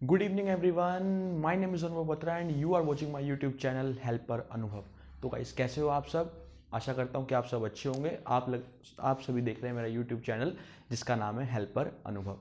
Good evening everyone, my name is Anubhav Batra and you are watching my YouTube channel helper Anubhav. तो guys कैसे हो आप सब। आशा करता हूँ कि आप सब अच्छे होंगे। आप सभी देख रहे हैं मेरा यूट्यूब चैनल जिसका नाम है हेल्पर अनुभव।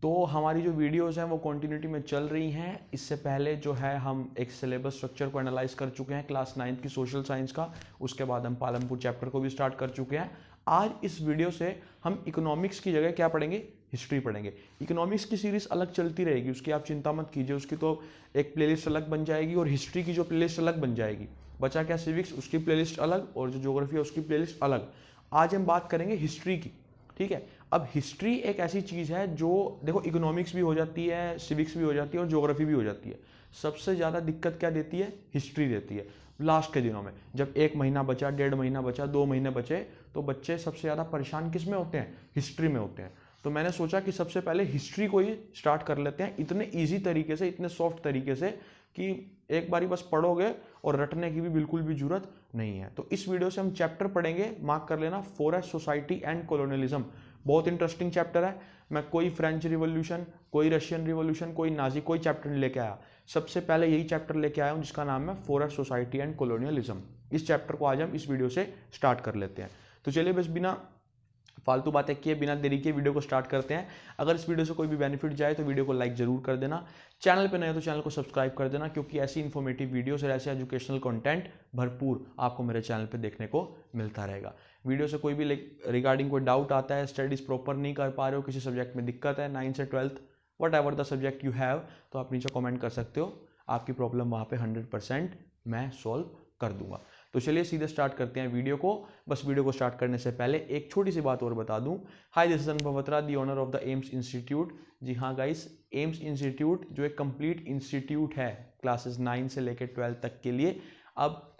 तो हमारी जो वीडियोस हैं वो कंटिन्यूटी में चल रही हैं। इससे पहले जो है हम एक सिलेबस स्ट्रक्चर को एनालाइज कर चुके हैं क्लास 9th की सोशल साइंस का। उसके बाद हम पालमपुर चैप्टर को भी स्टार्ट कर चुके हैं। आज इस वीडियो से हम इकोनॉमिक्स की जगह क्या पढ़ेंगे, हिस्ट्री पढ़ेंगे। इकोनॉमिक्स की सीरीज अलग चलती रहेगी, उसकी आप चिंता मत कीजिए। उसकी तो एक प्लेलिस्ट अलग बन जाएगी और हिस्ट्री की जो प्लेलिस्ट अलग बन जाएगी। बचा क्या, सिविक्स, उसकी प्लेलिस्ट अलग और जो ज्योग्राफी है उसकी प्लेलिस्ट अलग। आज हम बात करेंगे हिस्ट्री की। ठीक है, अब हिस्ट्री एक ऐसी चीज़ है जो देखो इकोनॉमिक्स भी हो जाती है, सिविक्स भी हो जाती है और ज्योग्राफी भी हो जाती है। सबसे ज़्यादा दिक्कत क्या देती है, हिस्ट्री देती है। लास्ट के दिनों में जब 1 महीना बचा, 1.5 महीना बचा, 2 महीने बचे, तो बच्चे सबसे ज़्यादा परेशान किस में होते हैं, हिस्ट्री में होते हैं। तो मैंने सोचा कि सबसे पहले हिस्ट्री को ही स्टार्ट कर लेते हैं, इतने ईजी तरीके से, इतने सॉफ्ट तरीके से कि एक बारी बस पढ़ोगे और रटने की भी बिल्कुल भी जरूरत नहीं है। तो इस वीडियो से हम चैप्टर पढ़ेंगे, मार्क कर लेना, फॉरेस्ट सोसाइटी एंड कॉलोनियलिज्म। बहुत इंटरेस्टिंग चैप्टर है। मैं कोई फ्रेंच रिवॉल्यूशन, कोई रशियन रिवॉल्यूशन, कोई नाजी, कोई चैप्टर नहीं लेके आया। सबसे पहले यही चैप्टर लेके आया हूँ जिसका नाम है फॉरेस्ट सोसाइटी एंड कॉलोनियलिज्म। इस चैप्टर को आज हम इस वीडियो से स्टार्ट कर लेते हैं। तो चलिए बस बिना फालतू बातें किए, बिना देरी के वीडियो को स्टार्ट करते हैं। अगर इस वीडियो से कोई भी बेनिफिट जाए तो वीडियो को लाइक जरूर कर देना। चैनल पे नए हो तो चैनल को सब्सक्राइब कर देना, क्योंकि ऐसी इन्फॉर्मेटिव वीडियोस और ऐसे एजुकेशनल कंटेंट भरपूर आपको मेरे चैनल पे देखने को मिलता रहेगा। वीडियो से कोई भी रिगार्डिंग कोई डाउट आता है, स्टडीज प्रॉपर नहीं कर पा रहे हो, किसी सब्जेक्ट में दिक्कत है, 9 से 12th what ever the subject you have, तो आप नीचे कॉमेंट कर सकते हो। आपकी प्रॉब्लम वहाँ पे 100% मैं सॉल्व कर दूंगा। तो चलिए सीधे स्टार्ट करते हैं वीडियो को। बस वीडियो को स्टार्ट करने से पहले एक छोटी सी बात और बता दूं। हाय, this is Anubhav Batra, the owner of the AIMS institute. जी हाँ गाइस, एम्स इंस्टीट्यूट जो एक कंप्लीट इंस्टीट्यूट है क्लासेस 9 से लेकर 12 तक के लिए। अब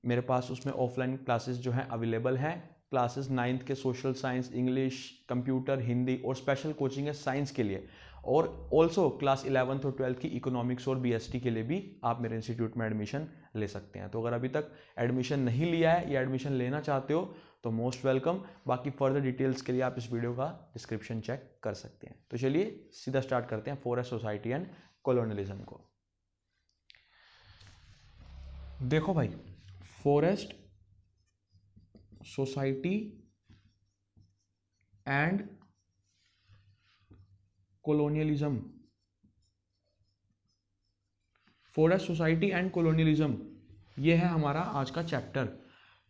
मेरे पास उसमें ऑफलाइन क्लासेस जो हैं अवेलेबल हैं। क्लासेस 9th के social science, English, computer, Hindi और स्पेशल कोचिंग है साइंस के लिए। और ऑल्सो क्लास 11th और 12th की इकोनॉमिक्स और बीएसटी के लिए भी आप मेरे इंस्टीट्यूट में एडमिशन ले सकते हैं। तो अगर अभी तक एडमिशन नहीं लिया है या एडमिशन लेना चाहते हो तो मोस्ट वेलकम। बाकी फर्दर डिटेल्स के लिए आप इस वीडियो का डिस्क्रिप्शन चेक कर सकते हैं। तो चलिए सीधा स्टार्ट करते हैं फॉरेस्ट सोसाइटी एंड कॉलोनियलिज्म को। देखो भाई, forest society and colonialism, forest society and colonialism, ये है हमारा आज का चैप्टर।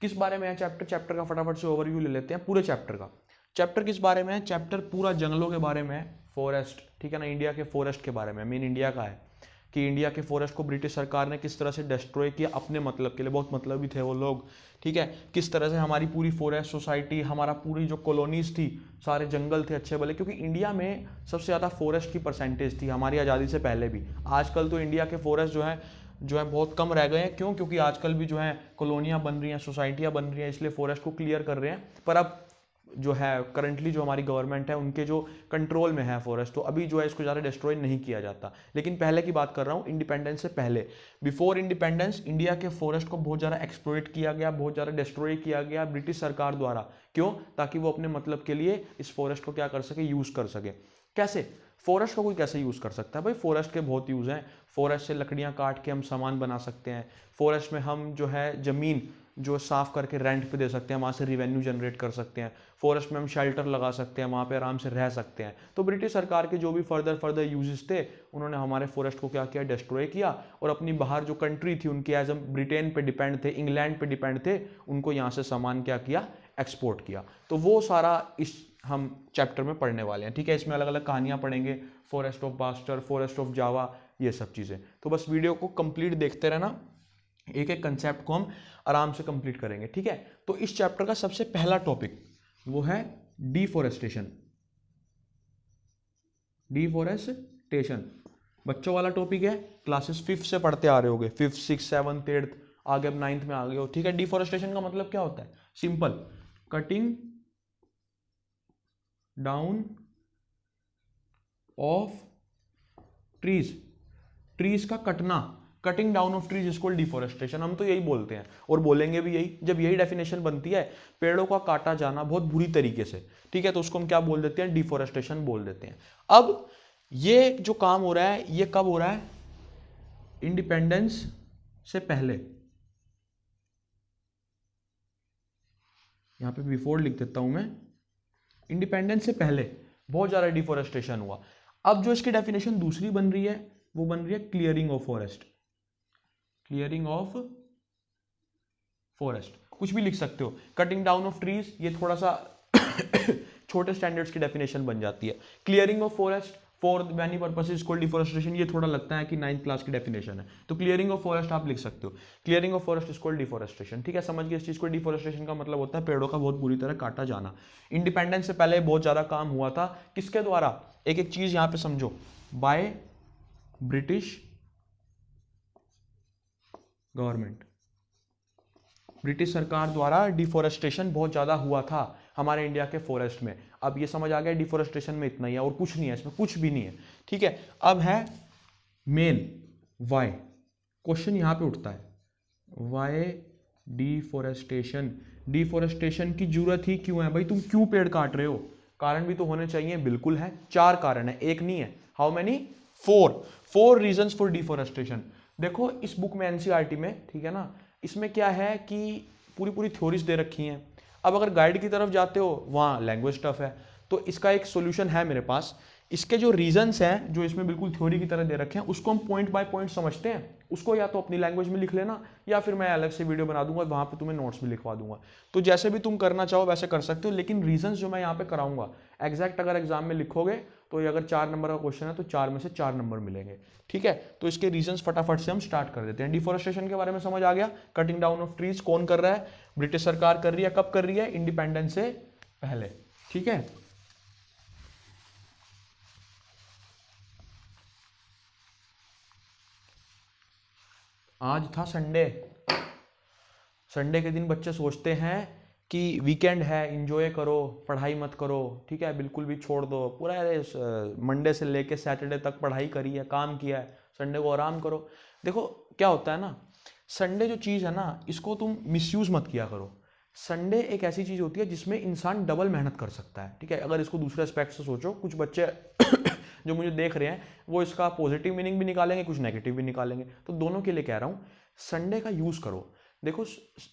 किस बारे में है चैप्टर, चैप्टर का फटाफट से ओवरव्यू ले लेते हैं पूरे चैप्टर का। चैप्टर किस बारे में है, चैप्टर पूरा जंगलों के बारे में है, फॉरेस्ट, ठीक है ना, इंडिया के फॉरेस्ट के बारे में, मेन इंडिया का है कि इंडिया के फॉरेस्ट को ब्रिटिश सरकार ने किस तरह से डिस्ट्रॉय किया अपने मतलब के लिए। बहुत मतलबी थे वो लोग, ठीक है। किस तरह से हमारी पूरी फॉरेस्ट सोसाइटी, हमारा पूरी जो कॉलोनीज थी, सारे जंगल थे अच्छे भले, क्योंकि इंडिया में सबसे ज़्यादा फॉरेस्ट की परसेंटेज थी हमारी आज़ादी से पहले भी। आजकल तो इंडिया के फॉरेस्ट जो है बहुत कम रह गए हैं। क्यों? क्योंकि आजकल भी जो है कॉलोनियाँ बन रही हैं, सोसाइटियाँ बन रही हैं, इसलिए फॉरेस्ट को क्लियर कर रहे हैं। पर अब जो है करंटली जो हमारी गवर्नमेंट है उनके जो कंट्रोल में है फॉरेस्ट, तो अभी जो है इसको ज़्यादा डिस्ट्रॉय नहीं किया जाता। लेकिन पहले की बात कर रहा हूँ, इंडिपेंडेंस से पहले, बिफोर इंडिपेंडेंस, इंडिया के फॉरेस्ट को बहुत ज़्यादा एक्सप्लॉइट किया गया, बहुत ज़्यादा डिस्ट्रॉय किया गया ब्रिटिश सरकार द्वारा। क्यों? ताकि वो अपने मतलब के लिए इस फॉरेस्ट को क्या कर सके, यूज़ कर सके। कैसे? फॉरेस्ट को कोई कैसे यूज़ कर सकता है भाई? फॉरेस्ट के बहुत यूज़ हैं। फॉरेस्ट से लकड़ियाँ काट के हम सामान बना सकते हैं। फॉरेस्ट में हम जो है ज़मीन जो साफ करके रेंट पे दे सकते हैं, वहाँ से रिवेन्यू जनरेट कर सकते हैं। फॉरेस्ट में हम शेल्टर लगा सकते हैं, वहाँ पे आराम से रह सकते हैं। तो ब्रिटिश सरकार के जो भी फर्दर यूजेस थे, उन्होंने हमारे फॉरेस्ट को क्या किया, डिस्ट्रॉय किया। और अपनी बाहर जो कंट्री थी उनकी, एज हम ब्रिटेन पे डिपेंड थे, इंग्लैंड पे डिपेंड थे, उनको यहाँ से सामान क्या किया, एक्सपोर्ट किया। तो वो सारा इस हम चैप्टर में पढ़ने वाले हैं, ठीक है। इसमें अलग अलग कहानियाँ पढ़ेंगे, forest of bastard, forest of Java, ये सब चीज़ें। तो बस वीडियो को कंप्लीट देखते रहना, एक एक कंसेप्ट को हम आराम से कंप्लीट करेंगे, ठीक है। तो इस चैप्टर का सबसे पहला टॉपिक वो है डिफॉरेस्टेशन। डिफॉरेस्टेशन बच्चों वाला टॉपिक है, क्लासेस 5th से पढ़ते आ रहे होगे, 5th, 6th, 7th, 8th, आगे अब 9th में आ गए हो, ठीक है। डिफॉरेस्टेशन का मतलब क्या होता है? Simple, cutting down of trees, trees का कटना, cutting down of trees is called deforestation. हम तो यही बोलते हैं और बोलेंगे भी यही। जब यही डेफिनेशन बनती है, पेड़ों का काटा जाना बहुत बुरी तरीके से, ठीक है, तो उसको हम क्या बोल देते हैं, डिफॉरेस्टेशन बोल देते हैं। अब ये जो काम हो रहा है ये कब हो रहा है? इंडिपेंडेंस से पहले। यहां पे बिफोर लिख देता हूं मैं, इंडिपेंडेंस से पहले बहुत ज्यादा डिफोरेस्टेशन हुआ। अब जो इसकी डेफिनेशन दूसरी बन रही है वो बन रही है clearing of forest. Clearing of forest कुछ भी लिख सकते हो, कटिंग डाउन ऑफ ट्रीज, ये थोड़ा सा छोटे स्टैंडर्ड्स की डेफिनेशन बन जाती है। Clearing of forest for many purposes called deforestation, ये थोड़ा लगता है कि 9th क्लास की डेफिनेशन है, तो क्लियरिंग ऑफ फॉरेस्ट आप लिख सकते हो। Clearing of forest is called deforestation. ठीक है, समझ गए इस चीज को? डिफोरेस्टेशन का मतलब होता है पेड़ों का बहुत बुरी तरह काटा जाना। इंडिपेंडेंस से पहले बहुत ज्यादा काम हुआ था, किसके द्वारा? एक एक चीज यहां पे समझो, बाय ब्रिटिश गवर्नमेंट, ब्रिटिश सरकार द्वारा डिफोरेस्टेशन बहुत ज़्यादा हुआ था हमारे इंडिया के फॉरेस्ट में। अब ये समझ आ गया डिफोरेस्टेशन में इतना ही है और कुछ नहीं है, इसमें कुछ भी नहीं है। ठीक है, अब है मेन वाई। क्वेश्चन यहां पे उठता है, वाई डिफोरेस्टेशन? डिफोरेस्टेशन की जरूरत ही क्यों है भाई? तुम क्यों पेड़ काट रहे हो? कारण भी तो होने चाहिए। बिल्कुल है, 4 कारण है, एक नहीं है। How many? 4 reasons for deforestation. देखो इस बुक में एनसीईआरटी में, ठीक है ना, इसमें क्या है कि पूरी पूरी थ्योरीज दे रखी हैं। अब अगर गाइड की तरफ जाते हो वहाँ लैंग्वेज टफ है, तो इसका एक सॉल्यूशन है मेरे पास। इसके जो रीजंस हैं जो इसमें बिल्कुल थ्योरी की तरह दे रखे हैं उसको हम पॉइंट बाय पॉइंट समझते हैं। उसको या तो अपनी लैंग्वेज में लिख लेना या फिर मैं अलग से वीडियो बना दूंगा, वहाँ पे तुम्हें नोट्स भी लिखवा दूंगा। तो जैसे भी तुम करना चाहो वैसे कर सकते हो, लेकिन रीजंस जो मैं यहाँ पे कराऊंगा एग्जैक्ट अगर एग्जाम में लिखोगे तो ये अगर 4 नंबर का क्वेश्चन है तो 4 में से 4 नंबर मिलेंगे। ठीक है, तो इसके रीजंस फटाफट से हम स्टार्ट कर देते हैं। डिफोरेस्टेशन के बारे में समझ आ गया। कटिंग डाउन ऑफ ट्रीज कौन कर रहा है? ब्रिटिश सरकार कर रही है। कब कर रही है? इंडिपेंडेंस से पहले। ठीक है, आज था संडे। संडे के दिन बच्चे सोचते हैं कि वीकेंड है, इंजॉय करो, पढ़ाई मत करो। ठीक है, बिल्कुल भी छोड़ दो पूरा। मंडे से लेके सैटरडे तक पढ़ाई करी है, काम किया है, संडे को आराम करो। देखो क्या होता है ना, संडे जो चीज़ है ना इसको तुम मिसयूज मत किया करो। संडे एक ऐसी चीज़ होती है जिसमें इंसान डबल मेहनत कर सकता है। ठीक है, अगर इसको दूसरे एस्पेक्ट से सोचो, कुछ बच्चे जो मुझे देख रहे हैं वो इसका पॉजिटिव मीनिंग भी निकालेंगे, कुछ नेगेटिव भी निकालेंगे, तो दोनों के लिए कह रहा हूँ संडे का यूज़ करो। देखो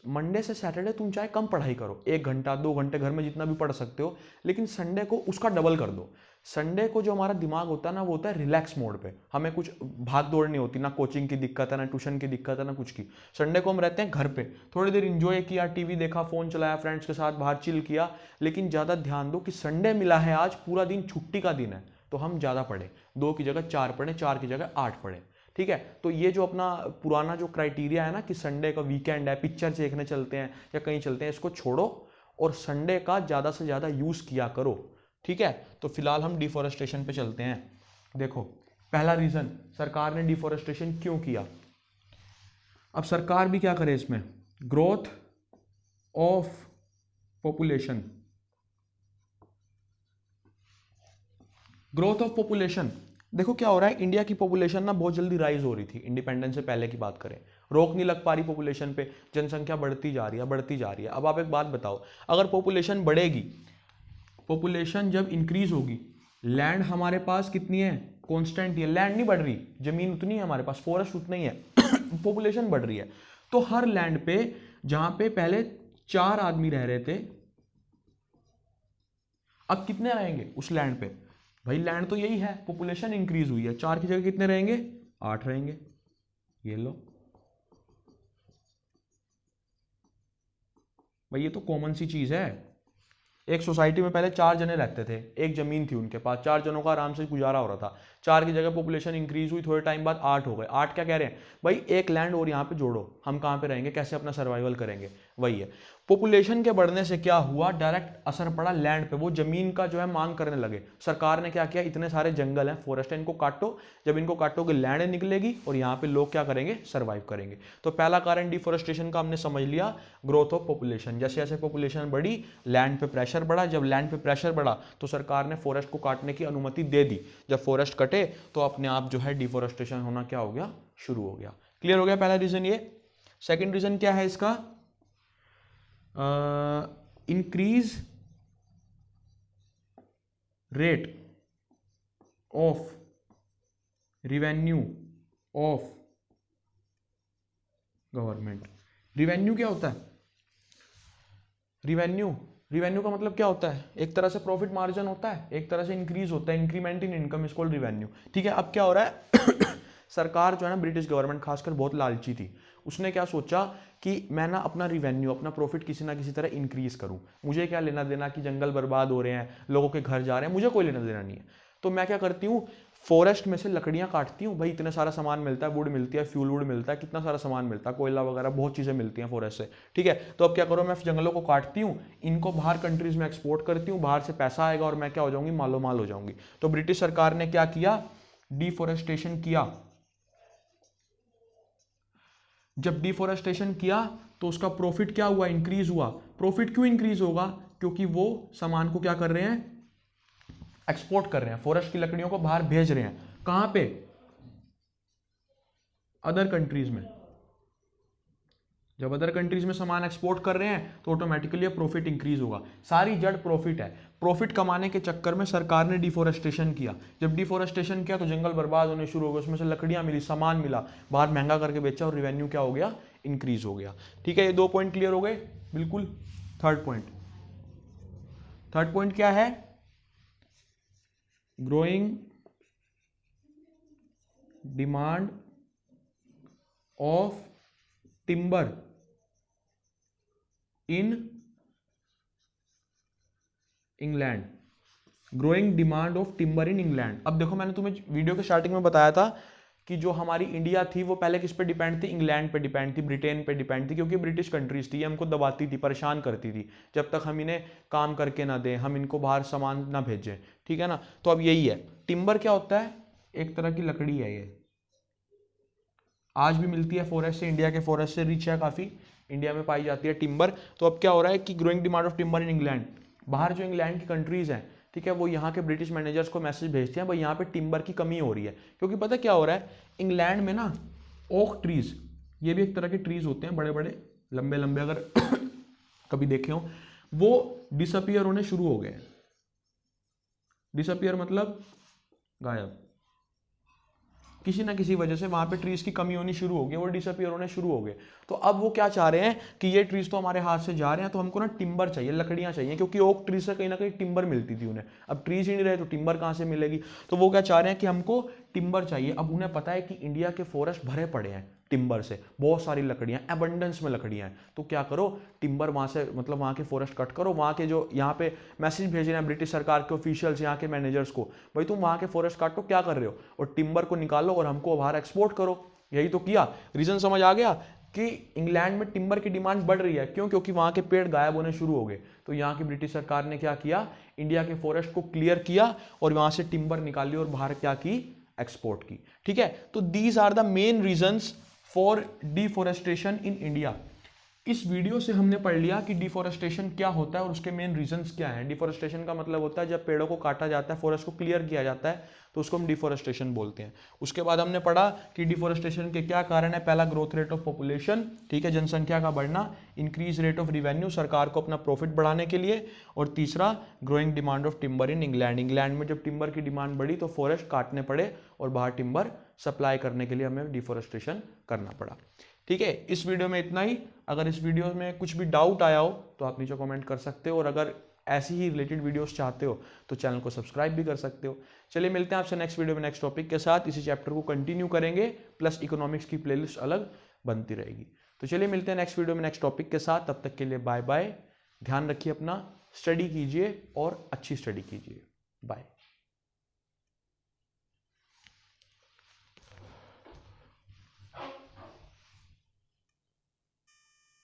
मंडे से सैटरडे तुम चाहे कम पढ़ाई करो, 1 घंटा 2 घंटे घर में जितना भी पढ़ सकते हो, लेकिन संडे को उसका डबल कर दो। संडे को जो हमारा दिमाग होता है ना वो होता है रिलैक्स मोड पे, हमें कुछ भाग दौड़ नहीं होती, ना कोचिंग की दिक्कत है, ना ट्यूशन की दिक्कत है, ना कुछ की। संडे को हम रहते हैं घर पे, थोड़ी देर इंजॉय किया, टीवी देखा, फोन चलाया, फ्रेंड्स के साथ बाहर चिल किया। लेकिन ज़्यादा ध्यान दो कि संडे मिला है, आज पूरा दिन छुट्टी का दिन है, तो हम ज़्यादा पढ़े, 2 की जगह 4 पढ़े, 4 की जगह 8 पढ़े। ठीक है, तो ये जो अपना पुराना जो क्राइटेरिया है ना कि संडे का वीकेंड है, पिक्चर देखने चलते हैं या कहीं चलते हैं, इसको छोड़ो और संडे का ज़्यादा से ज़्यादा यूज़ किया करो। ठीक है, तो फिलहाल हम डिफोरेस्टेशन पे चलते हैं। देखो पहला रीज़न, सरकार ने डिफोरेस्टेशन क्यों किया? अब सरकार भी क्या करे इसमें, growth of population. Growth of population, देखो क्या हो रहा है, इंडिया की पॉपुलेशन ना बहुत जल्दी राइज हो रही थी, इंडिपेंडेंस से पहले की बात करें, रोक नहीं लग पा रही पॉपुलेशन पे, जनसंख्या बढ़ती जा रही है, बढ़ती जा रही है। अब आप एक बात बताओ, अगर पॉपुलेशन बढ़ेगी, पॉपुलेशन जब इंक्रीज होगी, लैंड हमारे पास कितनी है? कांस्टेंट ही है, लैंड नहीं बढ़ रही, जमीन उतनी है हमारे पास, फॉरेस्ट उतना ही है, पॉपुलेशन बढ़ रही है। तो हर लैंड पे जहां पे पहले 4 आदमी रह रहे थे, अब कितने रहेंगे उस लैंड पे? भाई लैंड तो यही है, पॉपुलेशन इंक्रीज हुई है, 4 की जगह कितने रहेंगे? 8 रहेंगे। ये लो भाई, ये तो कॉमन सी चीज है। एक सोसाइटी में पहले 4 जने रहते थे, एक जमीन थी उनके पास, 4 जनों का आराम से गुजारा हो रहा था। 4 की जगह पॉपुलेशन इंक्रीज हुई, थोड़े टाइम बाद 8 हो गए। 8 क्या कह रहे हैं भाई, एक लैंड और यहाँ पे जोड़ो, हम कहाँ पे रहेंगे, कैसे अपना सर्वाइवल करेंगे? वही है, पॉपुलेशन के बढ़ने से क्या हुआ, डायरेक्ट असर पड़ा लैंड पे, वो जमीन का जो है मांग करने लगे। सरकार ने क्या किया, इतने सारे जंगल हैं, फॉरेस्ट है, इनको काटो, जब इनको काटोगे लैंड निकलेगी और यहाँ पे लोग क्या करेंगे, सर्वाइव करेंगे। तो पहला कारण डिफोरेस्टेशन का हमने समझ लिया, ग्रोथ ऑफ पॉपुलेशन। जैसे जैसे पॉपुलेशन बढ़ी, लैंड पे प्रेशर बढ़ा, जब लैंड पे प्रेशर बढ़ा तो सरकार ने फॉरेस्ट को काटने की अनुमति दे दी। जब फॉरेस्ट कटे तो अपने आप जो है डिफोरेस्टेशन होना क्या हो गया, शुरू हो गया। क्लियर हो गया पहला रीजन ये। सेकंड रीजन क्या है इसका, increase rate of revenue of government. Revenue क्या होता है? रिवेन्यू का मतलब क्या होता है? एक तरह से प्रॉफिट मार्जिन होता है, एक तरह से इंक्रीज होता है, increment in income is called revenue. ठीक है, अब क्या हो रहा है सरकार जो है ना, ब्रिटिश गवर्नमेंट खासकर बहुत लालची थी। उसने क्या सोचा कि मैं ना अपना रिवेन्यू, अपना प्रॉफिट किसी ना किसी तरह इंक्रीज करूं। मुझे क्या लेना देना कि जंगल बर्बाद हो रहे हैं, लोगों के घर जा रहे हैं, मुझे कोई लेना देना नहीं है। तो मैं क्या करती हूँ, फॉरेस्ट में से लकड़ियां काटती हूँ। भाई इतना सारा सामान मिलता है, वुड मिलती है, फ्यूल वुड मिलता है, कितना सारा सामान मिलता है, कोयला वगैरह बहुत चीज़ें मिलती हैं फॉरेस्ट से। ठीक है, तो अब क्या करो, मैं जंगलों को काटती हूँ, इनको बाहर कंट्रीज में एक्सपोर्ट करती हूँ, बाहर से पैसा आएगा और मैं क्या हो जाऊंगी, मालो माल हो जाऊंगी। तो ब्रिटिश सरकार ने क्या किया, डिफोरेस्टेशन किया। जब डिफोरेस्टेशन किया तो उसका प्रॉफिट क्या हुआ, इंक्रीज हुआ। प्रॉफिट क्यों इंक्रीज होगा? क्योंकि वो सामान को क्या कर रहे हैं, एक्सपोर्ट कर रहे हैं, फॉरेस्ट की लकड़ियों को बाहर भेज रहे हैं। कहां पे? अदर कंट्रीज में। जब अदर कंट्रीज में सामान एक्सपोर्ट कर रहे हैं तो ऑटोमेटिकली प्रॉफिट इंक्रीज होगा। सारी जड़ प्रॉफिट है। प्रॉफिट कमाने के चक्कर में सरकार ने डिफोरेस्टेशन किया। जब डिफोरेस्टेशन किया तो जंगल बर्बाद होने शुरू हो गए, उसमें से लकड़ियां मिली, सामान मिला, बाहर महंगा करके बेचा और रिवेन्यू क्या हो गया, इंक्रीज हो गया। ठीक है, ये 2 पॉइंट क्लियर हो गए। बिल्कुल। थर्ड पॉइंट क्या है, growing demand of timber in England. Growing demand of timber in England. अब देखो, मैंने तुम्हें वीडियो के स्टार्टिंग में बताया था कि जो हमारी इंडिया थी वो पहले किस पे डिपेंड थी, इंग्लैंड पे डिपेंड थी, ब्रिटेन पे डिपेंड थी, क्योंकि ब्रिटिश कंट्रीज थी, ये हमको दबाती थी, परेशान करती थी, जब तक हम इन्हें काम करके ना दें, हम इनको बाहर सामान ना भेजें। ठीक है ना, तो अब यही है। टिम्बर क्या होता है, एक तरह की लकड़ी है, ये आज भी मिलती है फॉरेस्ट से, इंडिया के फॉरेस्ट से रिच है, काफी इंडिया में पाई जाती है टिम्बर। तो अब क्या हो रहा है कि growing demand of timber in England, बाहर जो इंग्लैंड की कंट्रीज हैं, ठीक है, वो यहाँ के ब्रिटिश मैनेजर्स को मैसेज भेजते हैं, भाई यहाँ पे टिम्बर की कमी हो रही है। क्योंकि पता क्या हो रहा है, इंग्लैंड में ना ओक ट्रीज, ये भी एक तरह के ट्रीज होते हैं, बड़े बड़े लंबे लंबे, अगर कभी देखे हो, वो डिसअपियर होने शुरू हो गए। डिसअपियर मतलब गायब, किसी ना किसी वजह से वहां पे ट्रीज की कमी होनी शुरू हो गई, वो डिसअपियर होने शुरू हो गए। तो अब वो क्या चाह रहे हैं कि ये ट्रीज तो हमारे हाथ से जा रहे हैं, तो हमको ना टिम्बर चाहिए, लकड़ियां चाहिए, क्योंकि ओक ट्री से कहीं ना कहीं टिम्बर मिलती थी उन्हें। अब ट्रीज ही नहीं रहे तो टिम्बर कहां से मिलेगी? तो वो क्या चाह रहे हैं कि हमको टिम्बर चाहिए। अब उन्हें पता है कि इंडिया के फॉरेस्ट भरे पड़े हैं टिम्बर से, बहुत सारी लकड़ियां, एबंडेंस में लकड़ियां हैं। तो क्या करो, टिम्बर वहां से, मतलब वहां के फॉरेस्ट कट करो, वहां के जो यहाँ पे मैसेज भेज रहे हैं ब्रिटिश सरकार के ऑफिशियल्स, यहाँ के मैनेजर्स को, भाई तुम वहां के फॉरेस्ट काटो, क्या कर रहे हो, और टिम्बर को निकालो और हमको बाहर एक्सपोर्ट करो। यही तो किया। रीजन समझ आ गया कि इंग्लैंड में टिम्बर की डिमांड बढ़ रही है, क्यों? क्योंकि वहां के पेड़ गायब होने शुरू हो गए। तो यहाँ की ब्रिटिश सरकार ने क्या किया, इंडिया के फॉरेस्ट को क्लियर किया और वहां से टिम्बर निकाली और बाहर क्या की, एक्सपोर्ट की। ठीक है, तो these are the main reasons for deforestation in India. इस वीडियो से हमने पढ़ लिया कि डिफोरेस्टेशन क्या होता है और उसके मेन रीजंस क्या हैं। डिफोरेस्टेशन का मतलब होता है जब पेड़ों को काटा जाता है, फॉरेस्ट को क्लियर किया जाता है, तो उसको हम डिफोरेस्टेशन बोलते हैं। उसके बाद हमने पढ़ा कि डिफोरेस्टेशन के क्या कारण है। पहला, ग्रोथ रेट ऑफ पॉपुलेशन, ठीक है, जनसंख्या का बढ़ना। इंक्रीज रेट ऑफ रिवेन्यू, सरकार को अपना प्रॉफिट बढ़ाने के लिए। और तीसरा, growing demand of timber in England. England में जब टिम्बर की डिमांड बढ़ी तो फॉरेस्ट काटने पड़े और बाहर टिम्बर सप्लाई करने के लिए हमें डिफोरेस्टेशन करना पड़ा। ठीक है, इस वीडियो में इतना ही। अगर इस वीडियो में कुछ भी डाउट आया हो तो आप नीचे कमेंट कर सकते हो, और अगर ऐसी ही रिलेटेड वीडियोस चाहते हो तो चैनल को सब्सक्राइब भी कर सकते हो। चलिए मिलते हैं आपसे नेक्स्ट वीडियो में नेक्स्ट टॉपिक के साथ। इसी चैप्टर को कंटिन्यू करेंगे, प्लस इकोनॉमिक्स की प्लेलिस्ट अलग बनती रहेगी। तो चलिए मिलते हैं नेक्स्ट वीडियो में नेक्स्ट टॉपिक के साथ। तब तक के लिए बाय बाय। ध्यान रखिए अपना, स्टडी कीजिए और अच्छी स्टडी कीजिए। बाय।